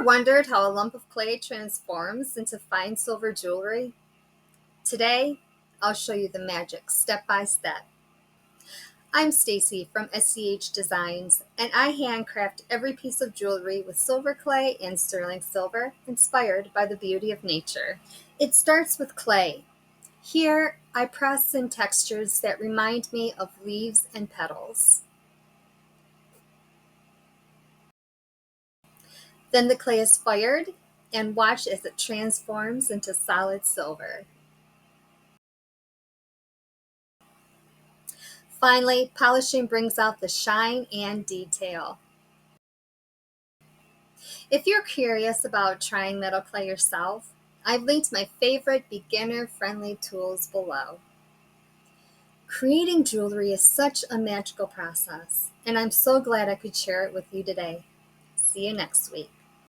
wondered how a lump of clay transforms into fine silver jewelry? Today, I'll show you the magic step by step. I'm Stacy from SCH Designs, and I handcraft every piece of jewelry with silver clay and sterling silver, inspired by the beauty of nature. It starts with clay. Here, I press in textures that remind me of leaves and petals. Then the clay is fired, and watch as it transforms into solid silver. Finally, polishing brings out the shine and detail. If you're curious about trying metal clay yourself, I've linked my favorite beginner-friendly tools below. Creating jewelry is such a magical process, and I'm so glad I could share it with you today. See you next week.